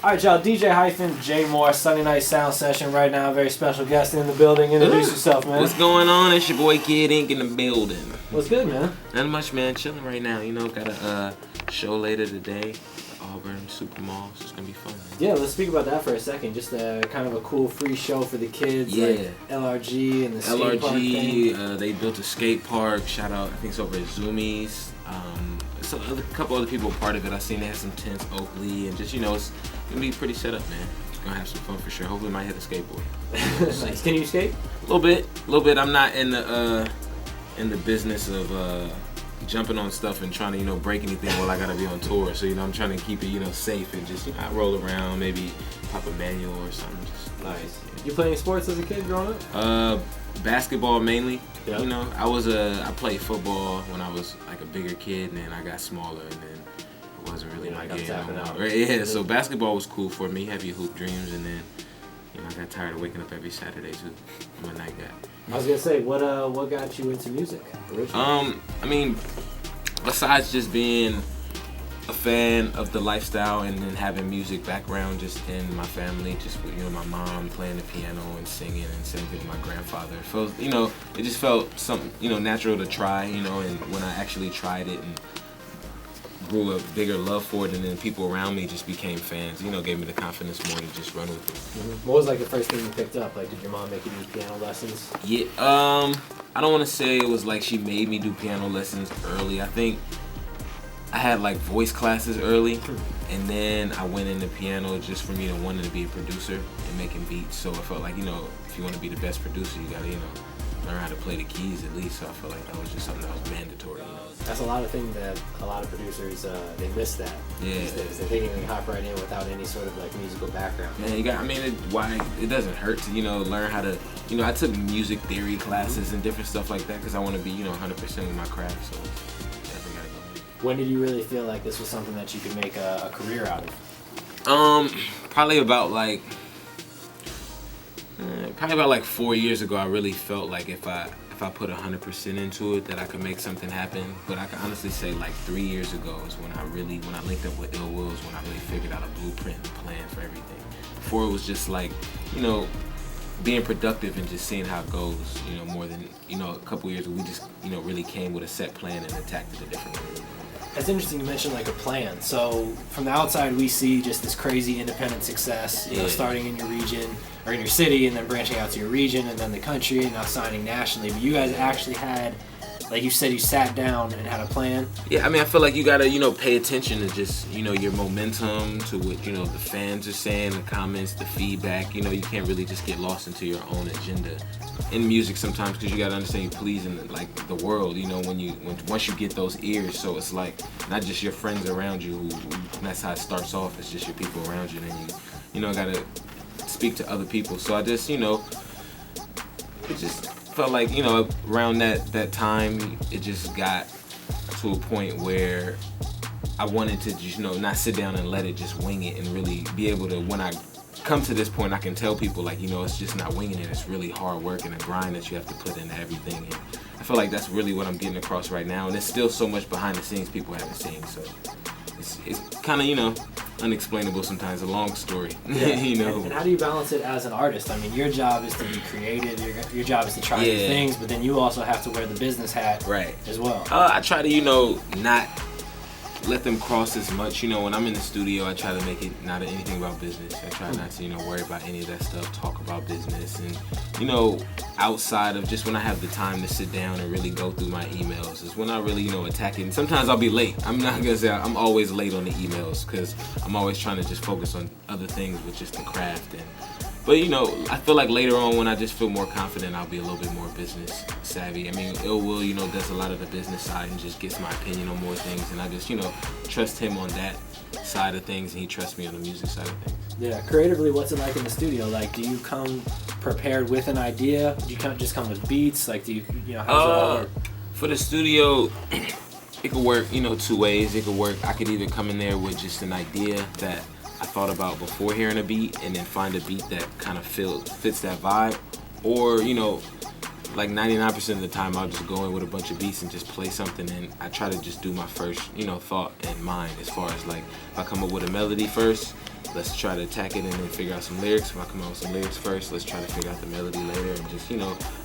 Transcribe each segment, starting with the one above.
Alright, y'all, DJ Hyphen, Jay Moore, Sunday Night Sound Session right now. Very special guest in the building. Introduce yourself, man. What's going on? It's your boy Kid Ink in the building. What's good, man? Not much, man. Chilling right now. You know, got a show later today. Auburn Supermall, so it's gonna be fun, man. Yeah, let's speak about that for a second. Just kind of a cool free show for the kids. Yeah. Like LRG and the skate park thing. They built a skate park. Shout out, I think it's over at Zoomies. So a couple other people are part of it. I seen they had some tents, Oakley, and just, you know, it's gonna be pretty set up, man. Gonna have some fun for sure. Hopefully, might hit a skateboard. Nice. Can you skate? A little bit. I'm not in the business of jumping on stuff and trying to, you know, break anything while I gotta be on tour. So, you know, I'm trying to keep it, you know, safe and just, you know, I roll around, maybe pop a manual or something. Just nice. You play any sports as a kid growing up? Basketball mainly. Yep. You know, I played football when I was like a bigger kid, and then I got smaller, and then it wasn't really my game no more. Yeah, so basketball was cool for me, heavy hoop dreams, and then, you know, I got tired of waking up every Saturday too. I'm a night guy. I was gonna say, what got you into music originally? I mean, besides just being a fan of the lifestyle and then having music background just in my family, just with, you know, my mom playing the piano and singing and singing with my grandfather. It felt, you know, it just felt something, you know, natural to try, you know, and when I actually tried it and grew a bigger love for it, and then people around me just became fans, you know, gave me the confidence more to just run with it. Mm-hmm. What was like the first thing you picked up? Like, did your mom make you do piano lessons? Yeah, I don't want to say it was like she made me do piano lessons early. I think I had like voice classes early, and then I went into piano just for me to wanting to be a producer and making beats. So I felt like, you know, if you want to be the best producer, you gotta, you know, learn how to play the keys at least. So I felt like that was just something that was mandatory, you know. That's a lot of things that a lot of producers, they miss that. Yeah. These days. They think they can hop right in without any sort of like musical background. Man, you got, I mean, it doesn't hurt to, you know, learn how to, you know, I took music theory classes and different stuff like that because I want to be, you know, 100% with my craft. So definitely gotta go. When did you really feel like this was something that you could make a career out of? Probably about like 4 years ago. I really felt like if I put 100% into it, that I could make something happen. But I can honestly say like 3 years ago is when I linked up with Ill Wills, when I really figured out a blueprint and plan for everything. Before it was just like, you know, being productive and just seeing how it goes, you know, more than, you know, a couple years ago, we just, you know, really came with a set plan and attacked it a different way. It's interesting you mentioned like a plan. So from the outside, we see just this crazy independent success, you know, starting in your region or in your city and then branching out to your region and then the country and now signing nationally. But you guys actually had, like you said, you sat down and had a plan. Yeah, I mean, I feel like you gotta, you know, pay attention to just, you know, your momentum, to what, you know, the fans are saying, the comments, the feedback. You know, you can't really just get lost into your own agenda in music sometimes, because you gotta understand you're pleasing like the world. You know, once you get those ears, so it's like not just your friends around you. That's how it starts off. It's just your people around you, and then you know, gotta speak to other people. So I just, you know, it just felt like, you know, around that time, it just got to a point where I wanted to just, you know, not sit down and let it just wing it, and really be able to, when I come to this point, I can tell people, like, you know, it's just not winging it. It's really hard work and a grind that you have to put into everything. And I feel like that's really what I'm getting across right now. And there's still so much behind the scenes people haven't seen. So it's kind of, you know, unexplainable sometimes, a long story. Yeah. You know. And how do you balance it as an artist? I mean, your job is to be creative, your job is to try new things, but then you also have to wear the business hat as well. I try to, you know, not let them cross as much. You know, when I'm in the studio, I try to make it not anything about business. I try not to, you know, worry about any of that stuff, talk about business. And, you know, outside of just when I have the time to sit down and really go through my emails is when I really, you know, attack it. And sometimes I'll be late. I'm not gonna say I'm always late on the emails, because I'm always trying to just focus on other things with just the craft. But, you know, I feel like later on, when I just feel more confident, I'll be a little bit more business savvy. I mean, Ill Will, you know, does a lot of the business side and just gets my opinion on more things. And I just, you know, trust him on that side of things, and he trusts me on the music side of things. Yeah, creatively, what's it like in the studio? Like, do you come prepared with an idea? Do you just come with beats? Like, do you know, how does it all work? For the studio, it could work, you know, two ways. It could work, I could either come in there with just an idea that I thought about before hearing a beat, and then find a beat that kind of fits that vibe. Or, you know, like 99% of the time, I'll just go in with a bunch of beats and just play something, and I try to just do my first, you know, thought in mind, as far as like, if I come up with a melody first, let's try to attack it and then figure out some lyrics. If I come out with some lyrics first, let's try to figure out the melody later and just,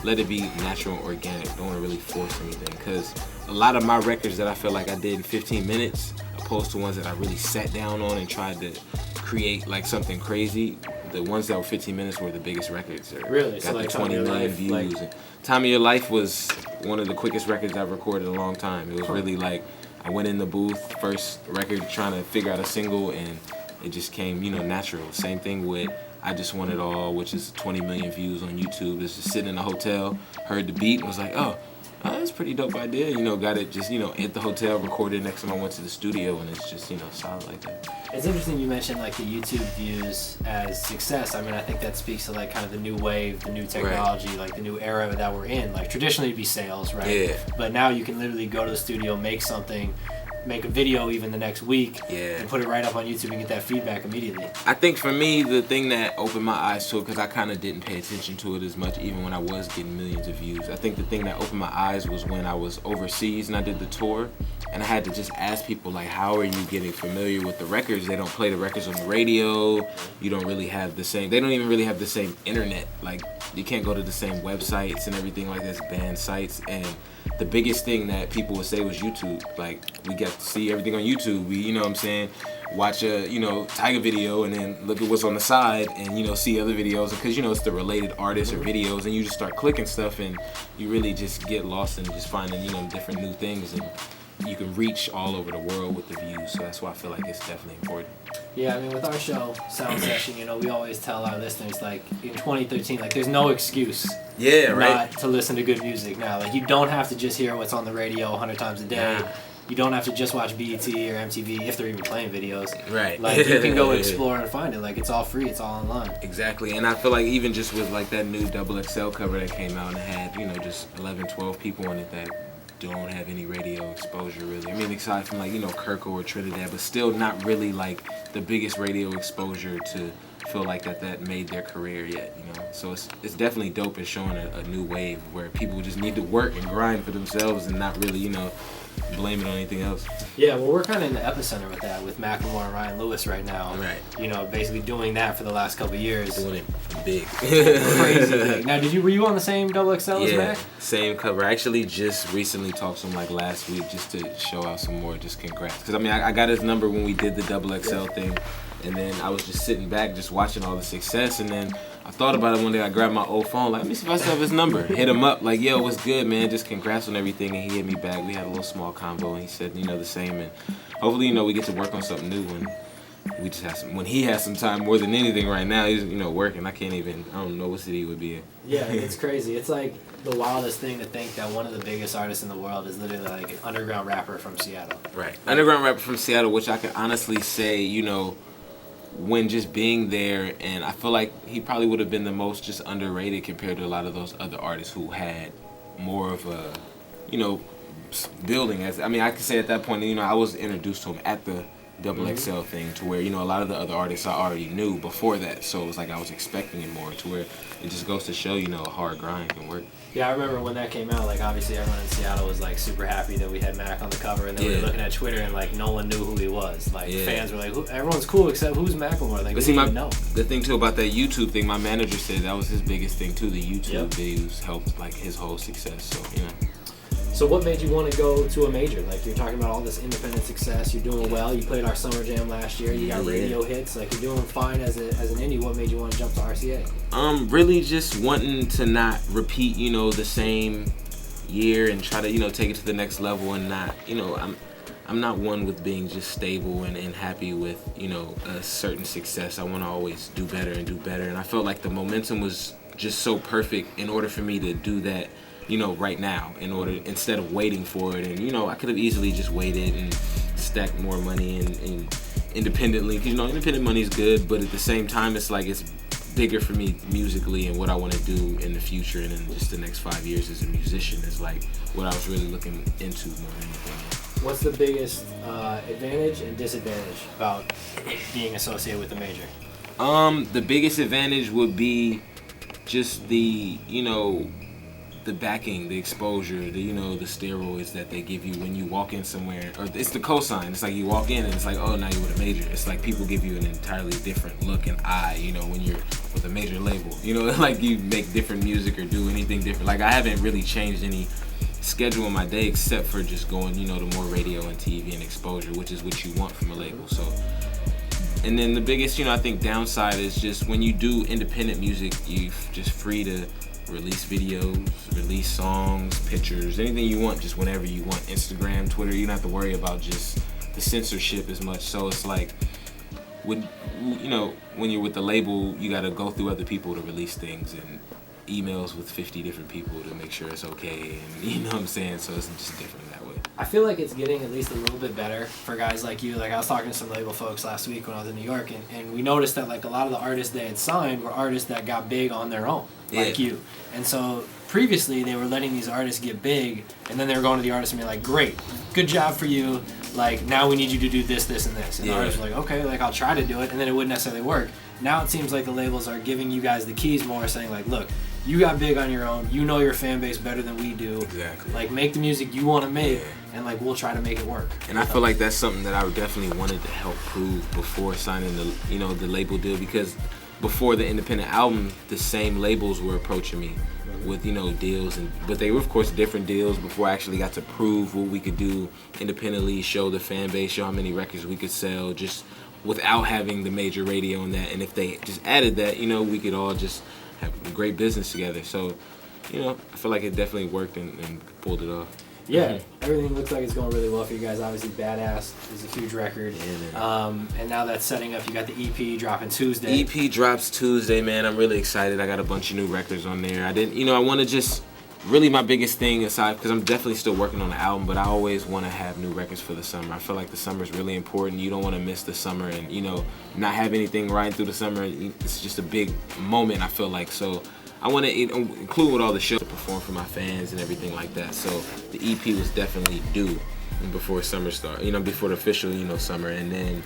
let it be natural and organic. Don't want to really force anything, because a lot of my records that I feel like I did in 15 minutes, opposed to ones that I really sat down on and tried to create like something crazy, the ones that were 15 minutes were the biggest records. Really? Got so the like 20 million views. Time of Your Life was one of the quickest records I've recorded in a long time. It was really like, I went in the booth, first record, trying to figure out a single, and it just came, natural. Same thing with I Just Want It All, which is 20 million views on YouTube. It's just sitting in a hotel, heard the beat, and was like, oh, that's a pretty dope idea. Got it just, at the hotel, recorded next time I went to the studio, and it's just, solid like that. It's interesting you mentioned like the YouTube views as success. I mean, I think that speaks to like kind of the new wave, the new technology, right. Like the new era that we're in. Like traditionally it'd be sales, right? Yeah. But now you can literally go to the studio, make something, make a video even the next week, and put it right up on YouTube and get that feedback immediately. I think for me, the thing that opened my eyes to it, because I kind of didn't pay attention to it as much even when I was getting millions of views, I think the thing that opened my eyes was when I was overseas and I did the tour, and I had to just ask people, like, how are you getting familiar with the records? They don't play the records on the radio. You don't really have the same, they don't even really have the same internet. Like, you can't go to the same websites and everything like this, band sites. And the biggest thing that people would say was YouTube. Like, we got to see everything on YouTube. We, watch a, Tiger video and then look at what's on the side and, see other videos. Because, it's the related artists or videos, and you just start clicking stuff and you really just get lost in just finding, different new things. And you can reach all over the world with the views, so that's why I feel like it's definitely important. Yeah, I mean, with our show, Sound Session, we always tell our listeners, like, in 2013, like, there's no excuse not to listen to good music now. Like, you don't have to just hear what's on the radio 100 times a day. Yeah. You don't have to just watch BET or MTV, if they're even playing videos. Right. Like, you can go explore and find it. Like, it's all free. It's all online. Exactly. And I feel like even just with, like, that new XXL cover that came out and had, just 11, 12 people on it that don't have any radio exposure really. I mean, aside from like, Kirko or Trinidad, but still not really like the biggest radio exposure to feel like that made their career yet, So it's definitely dope and showing a new wave where people just need to work and grind for themselves and not really, blame it on anything else. Yeah, well, we're kind of in the epicenter with that, with Macklemore and Ryan Lewis right now. Right. Basically doing that for the last couple of years. Doing it big. Crazy big. Now, were you on the same XXL as Mac? Same cover. I actually just recently talked to him like last week just to show out some more, just congrats. Because, I mean, I got his number when we did the XXL thing. And then I was just sitting back, just watching all the success. And then I thought about it one day. I grabbed my old phone, like, let me see if I still have his number. Hit him up, like, yo, what's good, man? Just congrats on everything. And he hit me back. We had a little small combo, and he said, the same. And hopefully, we get to work on something new when we just have when he has some time more than anything right now. He's, working. I don't know what city he would be in. Yeah, it's crazy. It's like the wildest thing to think that one of the biggest artists in the world is literally like an underground rapper from Seattle. Right. Underground rapper from Seattle, which I can honestly say, when just being there, and I feel like he probably would have been the most just underrated compared to a lot of those other artists who had more of a, building. I could say at that point, I was introduced to him at the XXL thing to where, a lot of the other artists I already knew before that, so it was like I was expecting it more to where it just goes to show, a hard grind can work. Yeah, I remember when that came out, like, obviously everyone in Seattle was, like, super happy that we had Mac on the cover, and then we were looking at Twitter, and, like, no one knew who he was. Like, fans were like, everyone's cool except who's Macklemore? Like, we didn't even know. The thing, too, about that YouTube thing, my manager said that was his biggest thing, too. The YouTube videos helped, like, his whole success, so, So what made you want to go to a major? Like, you're talking about all this independent success. You're doing well. You played our Summer Jam last year. You got radio hits. Like, you're doing fine as an indie. What made you want to jump to RCA? Really just wanting to not repeat, the same year and try to, take it to the next level and not, I'm not one with being just stable and happy with, a certain success. I want to always do better and do better. And I felt like the momentum was just so perfect in order for me to do that, right now, instead of waiting for it. And, I could have easily just waited and stacked more money and independently, because, independent money is good, but at the same time, it's like it's bigger for me musically and what I want to do in the future and in just the next 5 years as a musician is like what I was really looking into more than anything. What's the biggest advantage and disadvantage about being associated with a major? The biggest advantage would be just the, the backing, the exposure, the the steroids that they give you when you walk in somewhere, or it's the cosign. It's like you walk in and it's like, oh, now you're with a major. It's like people give you an entirely different look and eye, when you're with a major label. Like you make different music or do anything different. Like I haven't really changed any schedule in my day except for just going, to more radio and TV and exposure, which is what you want from a label. So, and then the biggest, I think downside is just when you do independent music, you're just free to release videos, release songs, pictures, anything you want, just whenever you want. Instagram, Twitter, you don't have to worry about just the censorship as much. So it's like, when you're with the label, you got to go through other people to release things and emails with 50 different people to make sure it's okay, and you know what I'm saying? So it's just different that way. I feel like it's getting at least a little bit better for guys like you. Like I was talking to some label folks last week when I was in New York, and we noticed that like a lot of the artists they had signed were artists that got big on their own, like you. And so previously they were letting these artists get big, and then they were going to the artist and being like, great, good job for you, like now we need you to do this, this, and this. And the artists were like, okay, like I'll try to do it, and then it wouldn't necessarily work. Now it seems like the labels are giving you guys the keys more, saying like, look, you got big on your own. You know your fan base better than we do. Exactly. Like, make the music you want to make, and like we'll try to make it work. And I feel like that's something that I definitely wanted to help prove before signing the the label deal, because before the independent album, the same labels were approaching me with deals, but they were of course different deals before I actually got to prove what we could do independently, show the fan base, show how many records we could sell, just without having the major radio on that. And if they just added that, we could all just have great business together. So, I feel like it definitely worked and pulled it off. Yeah, everything looks like it's going really well for you guys. Obviously, Badass is a huge record. And now that's setting up. You got the EP dropping Tuesday. EP drops Tuesday, man. I'm really excited. I got a bunch of new records on there. I want to just, really my biggest thing aside, because I'm definitely still working on the album, but I always want to have new records for the summer. I feel like the summer is really important. You don't want to miss the summer and, not have anything riding through the summer. It's just a big moment, I feel like. So I want to include with all the shows to perform for my fans and everything like that. So the EP was definitely due before summer started, before the official, summer. And then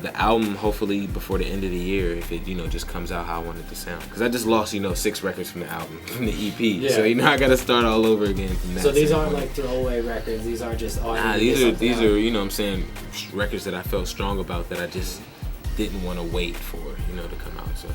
the album, hopefully before the end of the year, if it, just comes out how I want it to sound. Because I just lost, 6 records from the album, from the EP. Yeah. So, I got to start all over again from that. So these aren't like throwaway records. These aren't just, these are, I'm saying, records that I felt strong about that I just didn't want to wait for, to come out. So.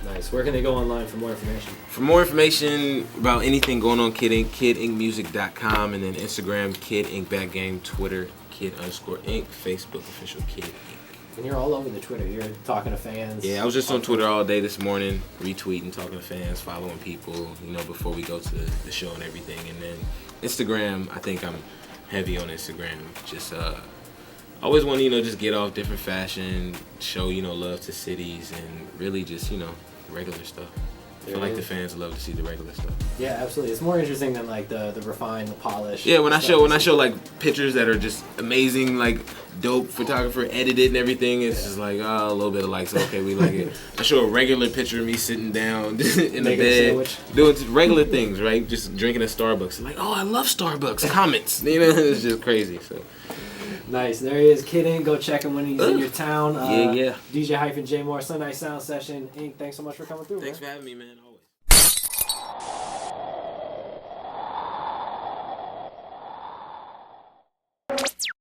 Nice. Where can they go online for more information? For more information about anything going on Kid Ink, kidinkmusic.com, and then Instagram, Kid Ink Back Game, Twitter, Kid_Ink, Facebook, official Kid Ink. And you're all over the Twitter. You're talking to fans. Yeah, I was just on Twitter all day this morning, retweeting, talking to fans, following people, before we go to the show and everything. And then Instagram, I think I'm heavy on Instagram. Just always want to, just get off different fashion, show, love to cities, and really just, regular stuff. I feel like the fans love to see the regular stuff. Yeah, absolutely. It's more interesting than like the refined, the polish. Yeah, when I show like pictures that are just amazing, like dope photographer edited and everything, it's just like a little bit of likes. Okay, we like it. I show a regular picture of me sitting down in the bed doing regular things, right? Just drinking at Starbucks. Like, oh, I love Starbucks. Comments, it's just crazy. So. Nice. There he is, Kid Ink. Go check him when he's in your town. DJ Hyphen J Moore Sunday Sound Session. Ink, thanks so much for coming through. Thanks for having me, man.